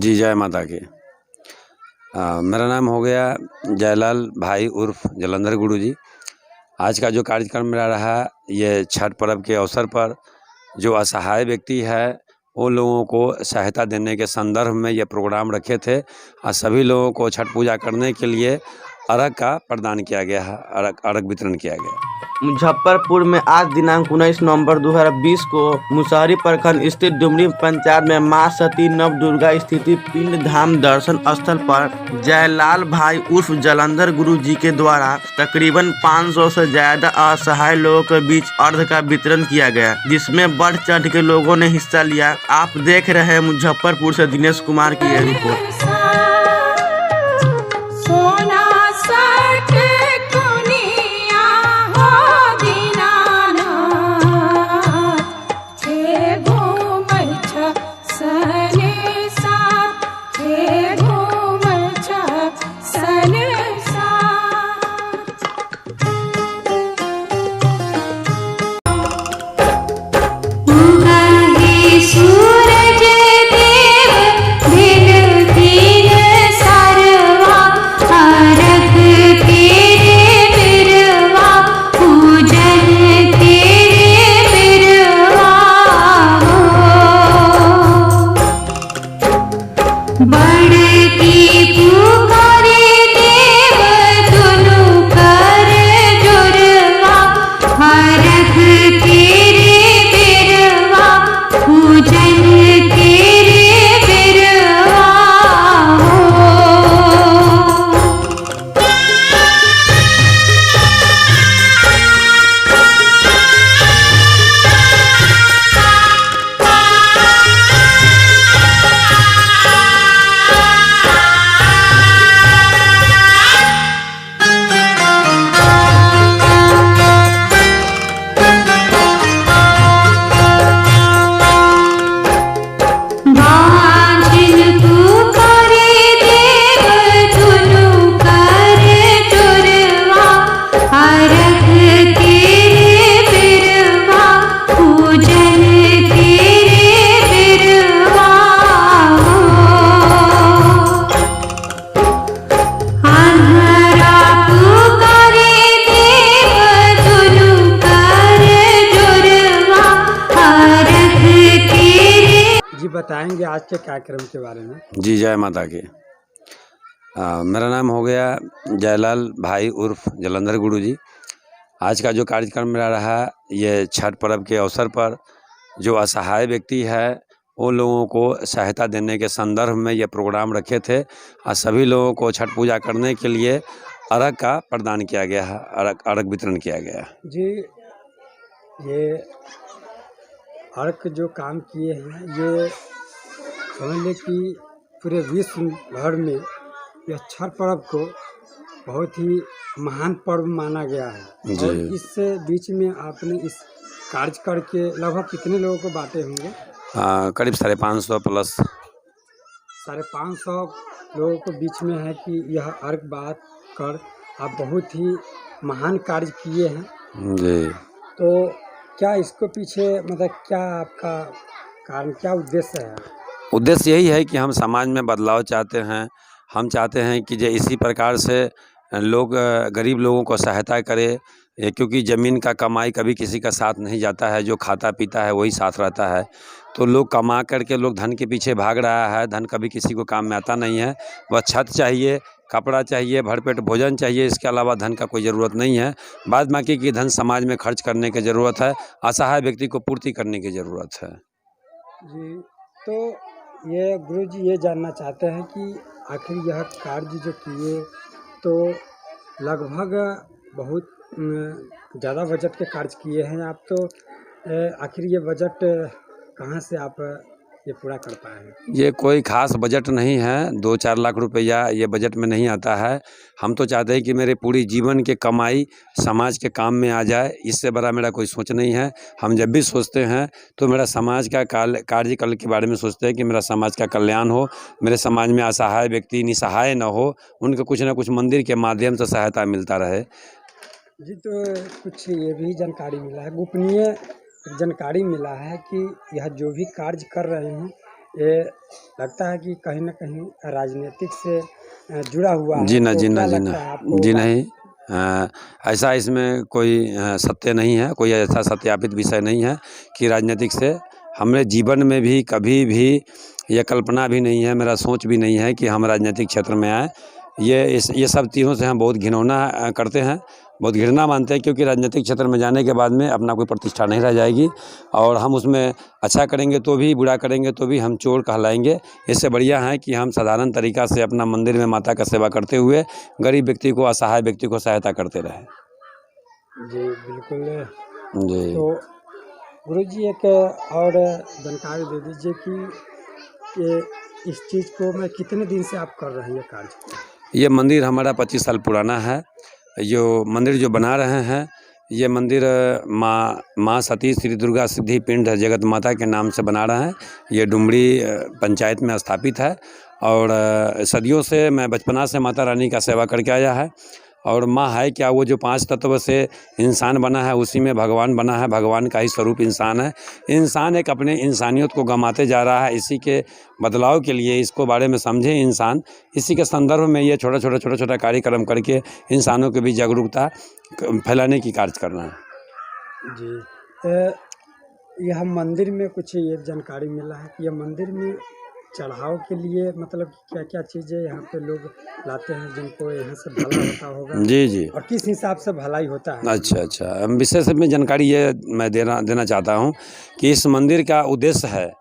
जी, जय माता की। मेरा नाम हो गया जयलाल भाई उर्फ जलंधर गुरु जी। आज का जो कार्यक्रम मेरा रहा, ये छठ पर्व के अवसर पर जो असहाय व्यक्ति है वो लोगों को सहायता देने के संदर्भ में ये प्रोग्राम रखे थे और सभी लोगों को छठ पूजा करने के लिए अर्घ का प्रदान किया गया है, अर्घ वितरण किया गया। मुजफ्फरपुर में आज दिनांक 19 नवंबर 2020 को मुसहरी प्रखंड स्थित डुमरी पंचायत में मां सती नव दुर्गा स्थिति पिंड धाम दर्शन स्थल पर जयलाल भाई उर्फ जलंधर गुरु जी के द्वारा तकरीबन 500 से ज्यादा असहाय लोगों के बीच अर्घ का वितरण किया गया, जिसमें बढ़ चढ़ के लोगों ने हिस्सा लिया। आप देख रहे हैं मुजफ्फरपुर से दिनेश कुमार की यह रिपोर्ट। बताएंगे आज के कार्यक्रम के बारे में। जी, जय माता की। मेरा नाम हो गया जयलाल भाई उर्फ जलंधर गुरु जी। आज का जो कार्यक्रम मेरा रहा, ये छठ पर्व के अवसर पर जो असहाय व्यक्ति है वो लोगों को सहायता देने के संदर्भ में ये प्रोग्राम रखे थे और सभी लोगों को छठ पूजा करने के लिए अर्घ का प्रदान किया गया है, अर्घ वितरण किया गया। जी, ये अर्घ जो काम किए हैं, ये समझ लें कि पूरे विश्व भर में यह छठ पर्व को बहुत ही महान पर्व माना गया है। और इस बीच में आपने इस कार्य करके लगभग कितने लोगों को बांटे होंगे? करीब 550 प्लस 550 लोगों को बीच में है कि यह अर्घ बात कर आप बहुत ही महान कार्य किए हैं जी। तो क्या इसको पीछे मतलब क्या आपका कारण, क्या उद्देश्य है? उद्देश्य यही है कि हम समाज में बदलाव चाहते हैं। हम चाहते हैं कि जो इसी प्रकार से लोग गरीब लोगों को सहायता करें, क्योंकि ज़मीन का कमाई कभी किसी का साथ नहीं जाता है, जो खाता पीता है वही साथ रहता है। तो लोग कमा करके लोग धन के पीछे भाग रहा है, धन कभी किसी को काम में आता नहीं है। वह छत चाहिए, कपड़ा चाहिए, भरपेट भोजन चाहिए, इसके अलावा धन का कोई ज़रूरत नहीं है। बाद बाकी की धन समाज में खर्च करने की ज़रूरत है, असहाय व्यक्ति को पूर्ति करने की ज़रूरत है। जी, तो ये गुरु जी ये जानना चाहते हैं कि आखिर यह कार्य जो किए तो लगभग बहुत ज़्यादा बजट के कार्य किए हैं आप, तो आखिर ये बजट कहाँ से आप ये पूरा कर पाए हैं? ये कोई ख़ास बजट नहीं है, 2-4 लाख रुपया ये बजट में नहीं आता है। हम तो चाहते हैं कि मेरे पूरी जीवन की कमाई समाज के काम में आ जाए, इससे बड़ा मेरा कोई सोच नहीं है। हम जब भी सोचते हैं तो मेरा समाज का कार्यकाल के बारे में सोचते हैं कि मेरा समाज का कल्याण हो, मेरे समाज में असहाय व्यक्ति निसहाय न हो, उनको कुछ न कुछ मंदिर के माध्यम से सहायता मिलता रहे। जी, तो कुछ ये भी जानकारी मिला है, गोपनीय जानकारी मिला है कि यह जो भी कार्य कर रहे हैं ये लगता है कि कहीं न कहीं राजनीतिक से जुड़ा हुआ है, जी ना, तो जी ना, क्या जी लगता ना। है आपको? जी नहीं, ऐसा इसमें कोई सत्य नहीं है, कोई ऐसा सत्यापित विषय नहीं है कि राजनीतिक से हमरे जीवन में भी कभी भी ये कल्पना भी नहीं है, मेरा सोच भी नहीं है कि हम राजनीतिक क्षेत्र में आएँ। ये सब चीज़ों से हम बहुत घिनौना करते हैं, बहुत घृणा मानते हैं, क्योंकि राजनीतिक क्षेत्र में जाने के बाद में अपना कोई प्रतिष्ठा नहीं रह जाएगी और हम उसमें अच्छा करेंगे तो भी, बुरा करेंगे तो भी हम चोर कहलाएँगे। इससे बढ़िया है कि हम साधारण तरीक़ा से अपना मंदिर में माता का सेवा करते हुए गरीब व्यक्ति को, असहाय व्यक्ति को सहायता करते रहें। जी, बिल्कुल। जी। तो गुरुजी एक और जानकारी दे दीजिए कि इस चीज़ को मैं कितने दिन से आप कर रहे हैं ये कार्य को? ये मंदिर हमारा 25 साल पुराना है। जो मंदिर जो बना रहे हैं, ये मंदिर माँ सती श्री दुर्गा सिद्धि पिंड जगत माता के नाम से बना रहे हैं। ये डुमरी पंचायत में स्थापित है और सदियों से मैं बचपना से माता रानी का सेवा करके आया है। और माँ है क्या, वो जो 5 तत्व से इंसान बना है उसी में भगवान बना है, भगवान का ही स्वरूप इंसान है। इंसान एक अपने इंसानियत को गंवाते जा रहा है, इसी के बदलाव के लिए इसको बारे में समझे इंसान। इसी के संदर्भ में ये छोटा-छोटा कार्यक्रम करके इंसानों के बीच जागरूकता फैलाने की कार्य करना है। जी। यह मंदिर में कुछ ये जानकारी मिला है कि यह मंदिर में चढ़ाव के लिए मतलब क्या-क्या चीज़ें यहाँ पे लोग लाते हैं जिनको यहाँ से भला होता होगा? जी, जी। और किस हिसाब से भलाई होता है? अच्छा। विशेष में जानकारी ये मैं देना चाहता हूँ कि इस मंदिर का उद्देश्य है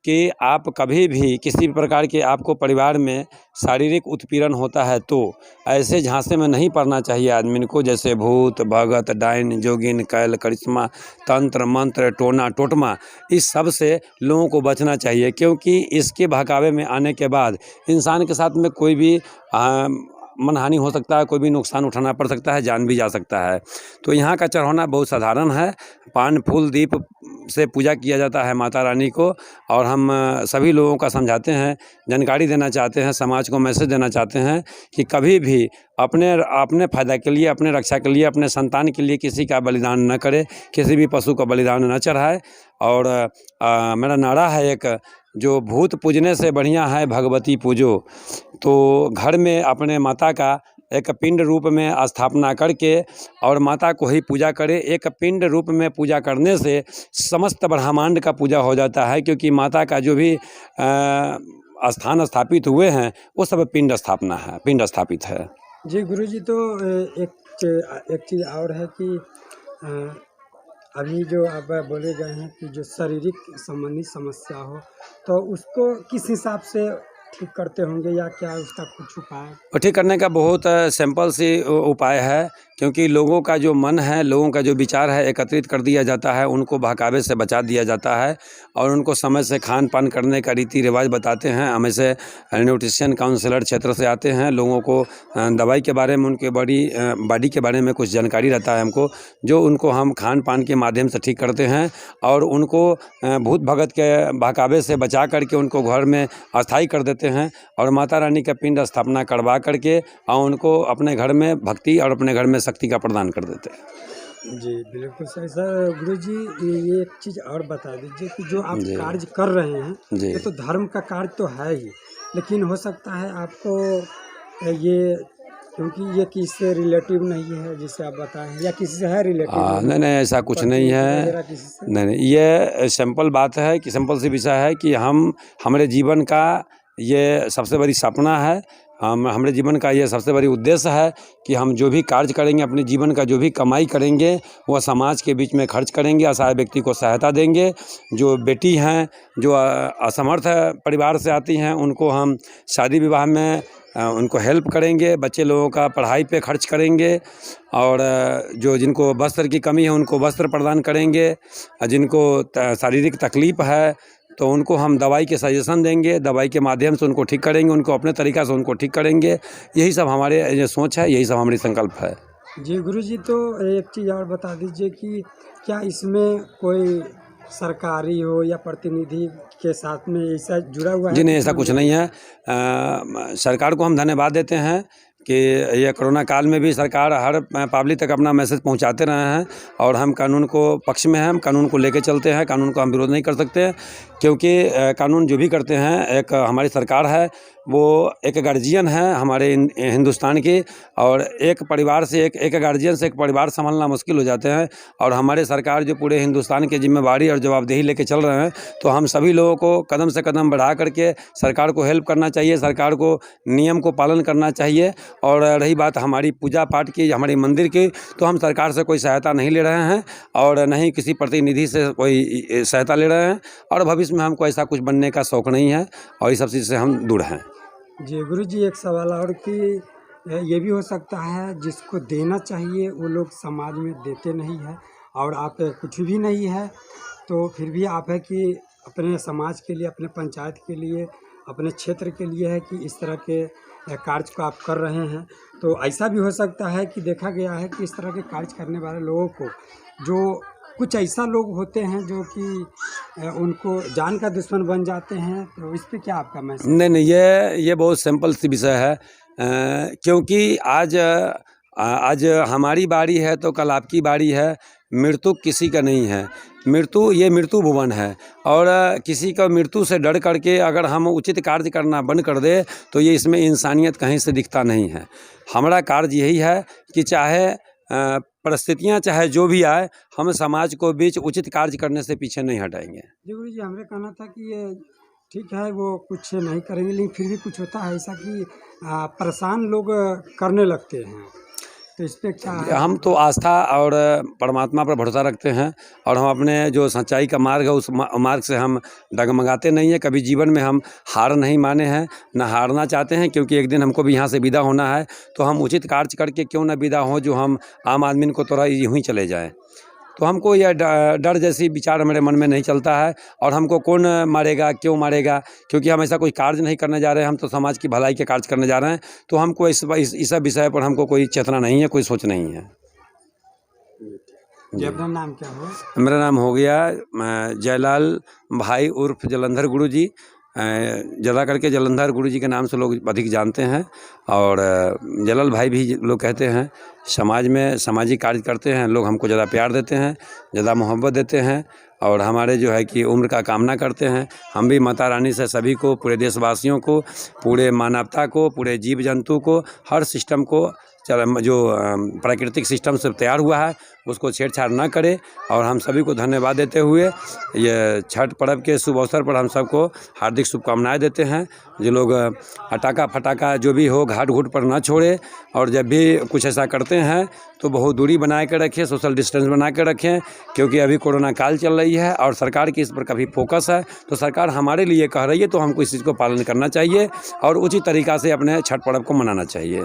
कि आप कभी भी किसी भी प्रकार के आपको परिवार में शारीरिक उत्पीड़न होता है तो ऐसे झांसे में नहीं पड़ना चाहिए आदमी को, जैसे भूत, भगत, डायन, जोगिन, कैल, करिश्मा, तंत्र, मंत्र, टोना, टोटमा, इस सब से लोगों को बचना चाहिए, क्योंकि इसके बहकावे में आने के बाद इंसान के साथ में कोई भी मनहानि हो सकता है, कोई भी नुकसान उठाना पड़ सकता है, जान भी जा सकता है। तो यहाँ का चढ़ाना बहुत साधारण है। पान, फूल, दीप से पूजा किया जाता है माता रानी को और हम सभी लोगों का समझाते हैं, जानकारी देना चाहते हैं, समाज को मैसेज देना चाहते हैं कि कभी भी अपने फ़ायदा के लिए, अपने रक्षा के लिए, अपने संतान के लिए किसी का बलिदान न करें, किसी भी पशु का बलिदान न चढ़ाए। और मेरा नारा है एक, जो भूत पूजने से बढ़िया है भगवती पूजो। तो घर में अपने माता का एक पिंड रूप में स्थापना करके और माता को ही पूजा करें। एक पिंड रूप में पूजा करने से समस्त ब्रह्मांड का पूजा हो जाता है, क्योंकि माता का जो भी स्थान स्थापित हुए हैं वो सब पिंड स्थापित है। जी गुरुजी, तो एक चीज़ और है कि अभी जो आप बोले गए हैं कि जो शारीरिक संबंधी समस्या हो तो उसको किस हिसाब से ठीक करते होंगे या क्या उसका कुछ उपाय? और ठीक करने का बहुत सिंपल सी उपाय है, क्योंकि लोगों का जो मन है, लोगों का जो विचार है एकत्रित कर दिया जाता है, उनको बहकावे से बचा दिया जाता है और उनको समय से खान पान करने का रीति रिवाज बताते हैं। हमें से न्यूट्रिशन काउंसलर क्षेत्र से आते हैं, लोगों को दवाई के बारे में, उनके बॉडी के बारे में कुछ जानकारी रहता है हमको, जो उनको हम खान पान के माध्यम से ठीक करते हैं और उनको भूत भगत के बहकावे से बचा करके उनको घर में अस्थायी कर देते हैं और माता रानी का पिंड स्थापना करवा करके और उनको अपने घर में भक्ति और अपने घर में शक्ति का प्रदान कर देते हैं। जी बिल्कुल सही सर। गुरुजी, ये एक चीज़ और बता दीजिए कि जो आप जी। कार्य कर रहे हैं जी। ये तो धर्म का कार्य तो है ही, लेकिन हो सकता है आपको ये, क्योंकि ये किसी से रिलेटिव नहीं है जिसे आप बताएं, या किसी से है रिलेटिव? नहीं, ऐसा कुछ नहीं है। किसी से? नहीं, ये सिंपल बात है कि सिंपल सी विषय है कि हमारे जीवन का ये सबसे बड़ी सपना है, हमारे जीवन का ये सबसे बड़ी उद्देश्य है कि हम जो भी कार्य करेंगे, अपने जीवन का जो भी कमाई करेंगे वह समाज के बीच में खर्च करेंगे, असहाय व्यक्ति को सहायता देंगे। जो बेटी हैं, जो असमर्थ परिवार से आती हैं, उनको हम शादी विवाह में उनको हेल्प करेंगे, बच्चे लोगों का पढ़ाई पे खर्च करेंगे और जिनको वस्त्र की कमी है उनको वस्त्र प्रदान करेंगे, जिनको शारीरिक तकलीफ़ है तो उनको हम दवाई के सजेशन देंगे, दवाई के माध्यम से उनको ठीक करेंगे, उनको अपने तरीक़ा से उनको ठीक करेंगे। यही सब हमारे जो सोच है, यही सब हमारी संकल्प है। जी गुरुजी, तो एक चीज़ और बता दीजिए कि क्या इसमें कोई सरकारी हो या प्रतिनिधि के साथ में ऐसा जुड़ा हुआ है? जी नहीं, ऐसा कुछ नहीं है। सरकार को हम धन्यवाद देते हैं कि ये कोरोना काल में भी सरकार हर पब्लिक तक अपना मैसेज पहुंचाते रहे हैं और हम कानून को पक्ष में हैं, हम कानून को लेके चलते हैं, कानून को हम विरोध नहीं कर सकते क्योंकि कानून जो भी करते हैं, एक हमारी सरकार है वो एक गार्जियन है हमारे हिंदुस्तान की, और एक परिवार से एक गार्जियन से एक परिवार संभालना मुश्किल हो जाते हैं। और हमारे सरकार जो पूरे हिंदुस्तान की जिम्मेवारी और जवाबदेही लेके चल रहे हैं, तो हम सभी लोगों को कदम से कदम बढ़ा करके सरकार को हेल्प करना चाहिए, सरकार को नियम को पालन करना चाहिए। और रही बात हमारी पूजा पाठ की, हमारी मंदिर की, तो हम सरकार से कोई सहायता नहीं ले रहे हैं और न ही किसी प्रतिनिधि से कोई सहायता ले रहे हैं, और भविष्य में हमको ऐसा कुछ बनने का शौक़ नहीं है और इस सब चीज़ से हम दूर हैं। जी गुरुजी, एक सवाल और कि ये भी हो सकता है जिसको देना चाहिए वो लोग समाज में देते नहीं है, और आप कुछ भी नहीं है तो फिर भी आप है कि अपने समाज के लिए, अपने पंचायत के लिए, अपने क्षेत्र के लिए है कि इस तरह के कार्य को आप कर रहे हैं। तो ऐसा भी हो सकता है कि देखा गया है कि इस तरह के कार्य करने वाले लोगों को, जो कुछ ऐसा लोग होते हैं जो कि उनको जान का दुश्मन बन जाते हैं, तो इस पे क्या आपका मैसेज? नहीं, ये बहुत सिंपल सी विषय है, क्योंकि आज हमारी बारी है तो कल आपकी बारी है। मृत्यु किसी का नहीं है, ये मृत्यु भुवन है, और किसी का मृत्यु से डर करके अगर हम उचित कार्य करना बंद कर दे तो ये इसमें इंसानियत कहीं से दिखता नहीं है। हमारा कार्य यही है कि चाहे परिस्थितियाँ चाहे जो भी आए, हम समाज को बीच उचित कार्य करने से पीछे नहीं हटाएंगे। जी गुरु जी, हमें कहना था कि ये ठीक है वो कुछ नहीं करेंगे, लेकिन फिर भी कुछ होता है ऐसा कि परेशान लोग करने लगते हैं, तो इस पे क्या है? हम तो आस्था और परमात्मा पर भरोसा रखते हैं, और हम अपने जो सच्चाई का मार्ग है उस मार्ग से हम डगमगाते नहीं हैं। कभी जीवन में हम हार नहीं माने हैं, न हारना चाहते हैं, क्योंकि एक दिन हमको भी यहाँ से विदा होना है, तो हम उचित कार्य करके क्यों न विदा हों, जो हम आम आदमी को थोड़ा यूँ ही चले जाएँ। तो हमको यह डर जैसी विचार मेरे मन में नहीं चलता है, और हमको कौन मारेगा, क्यों मारेगा, क्योंकि हम ऐसा कोई कार्य नहीं करने जा रहे हैं, हम तो समाज की भलाई के कार्य करने जा रहे हैं। तो हमको इस सब विषय पर हमको कोई चेतना नहीं है, कोई सोच नहीं है। जी, अपना नाम क्या हो? मेरा नाम हो गया जयलाल भाई उर्फ जलंधर गुरु जी। ज़्यादा करके जलंधर गुरु जी के नाम से लोग अधिक जानते हैं, और जलाल भाई भी लोग कहते हैं। समाज में सामाजिक कार्य करते हैं, लोग हमको ज़्यादा प्यार देते हैं, ज़्यादा मोहब्बत देते हैं, और हमारे जो है कि उम्र का कामना करते हैं। हम भी माता रानी से सभी को, पूरे देशवासियों को, पूरे मानवता को, पूरे जीव जंतु को, हर सिस्टम को, जो प्राकृतिक सिस्टम से तैयार हुआ है उसको छेड़छाड़ ना करे, और हम सभी को धन्यवाद देते हुए ये छठ पर्व के शुभ अवसर पर हम सबको हार्दिक शुभकामनाएं देते हैं। जो लोग अटाका फटाका जो भी हो घाट घूट पर ना छोड़े, और जब भी कुछ ऐसा करते हैं तो बहुत दूरी बना के रखें, सोशल डिस्टेंस बना के रखें, क्योंकि अभी कोरोना काल चल रही है और सरकार की इस पर काफ़ी फोकस है। तो सरकार हमारे लिए कह रही है, तो हमको इस चीज़ को पालन करना चाहिए और उचित तरीक़ा से अपने छठ पर्व को मनाना चाहिए।